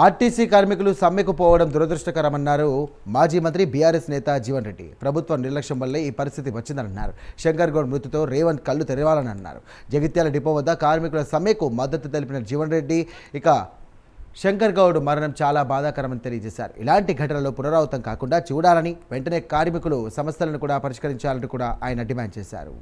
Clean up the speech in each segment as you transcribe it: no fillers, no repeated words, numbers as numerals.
RTC కార్మికులు సమ్మెకు పోవడం దురదృష్టకరమన్నారు మాజీ మంత్రి బీఆర్ఎస్ నేత జీవన్ రెడ్డి. ప్రభుత్వ నిర్లక్ష్యం వల్లే ఈ పరిస్థితి వచ్చిందన్నారు. శంకర్ గౌడ్ మృతితో రేవంత్ కళ్ళు తెరవాలని అన్నారు. జగిత్యాల డిపో వద్ద కార్మికుల సమ్మెకు మద్దతు తెలిపిన జీవన్ రెడ్డి ఇక శంకర్ గౌడ్ మరణం చాలా బాధాకరమని తెలియజేశారు. ఇలాంటి ఘటనలు పునరావృతం కాకుండా చూడాలని, వెంటనే కార్మికులు సమస్యలను కూడా పరిష్కరించాలని కూడా ఆయన డిమాండ్ చేశారు.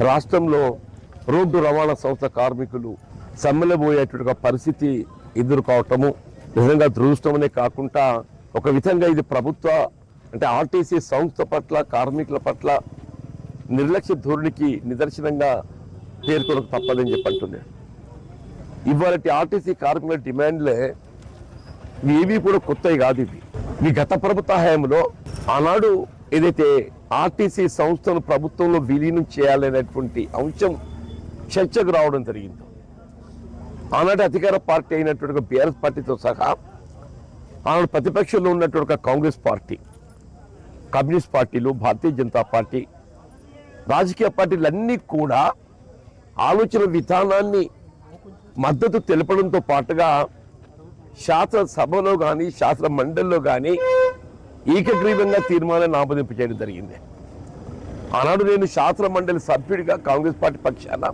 రాష్ట్రంలో రోడ్డు రవాణా సంస్థ కార్మికులు సమ్మెలబోయేటువంటి పరిస్థితి ఎదుర్కోవటము నిజంగా దురదృష్టమనే కాకుండా ఒక విధంగా ఇది ప్రభుత్వ అంటే ఆర్టీసీ సంస్థ పట్ల కార్మికుల పట్ల నిర్లక్ష్య ధోరణికి నిదర్శనంగా పేర్కొనక తప్పదని చెప్పంటున్నాను. ఇవాళ ఆర్టీసీ కార్మికుల డిమాండ్లే ఏవి కూడా కొత్తవి కాదు. ఇవి గత ప్రభుత్వ హయాంలో ఆనాడు ఏదైతే ఆర్టీసీ సంస్థను ప్రభుత్వంలో విలీనం చేయాలనేటువంటి అంశం చర్చకు రావడం జరిగింది. ఆనాటి అధికార పార్టీ అయినటువంటి బీఆర్ఎస్ పార్టీతో సహా ఆనాడు ప్రతిపక్షంలో ఉన్నటువంటి కాంగ్రెస్ పార్టీ, కమ్యూనిస్ట్ పార్టీలు, భారతీయ జనతా పార్టీ, రాజకీయ పార్టీలన్నీ కూడా ఆలోచన విధానాన్ని మద్దతు తెలపడంతో పాటుగా శాసనసభలో కానీ శాసన మండలిలో కానీ ఏకగ్రీవంగా తీర్మానాన్ని ఆమోదింపు చేయడం జరిగింది. ఆనాడు నేను శాసన మండలి సభ్యుడిగా కాంగ్రెస్ పార్టీ పక్షాన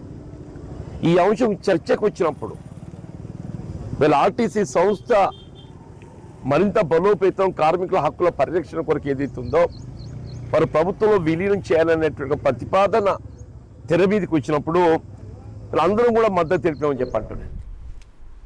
ఈ అంశం చర్చకు వచ్చినప్పుడు వీళ్ళ ఆర్టీసీ సంస్థ మరింత బలోపేతం, కార్మికుల హక్కుల పరిరక్షణ కొరకు ఏదైతుందో వారు ప్రభుత్వంలో విలీనం చేయాలనేటువంటి ప్రతిపాదన తెర మీదకి వచ్చినప్పుడు వీళ్ళందరూ కూడా మద్దతు తెలిపామని చెప్పంటున్నాను.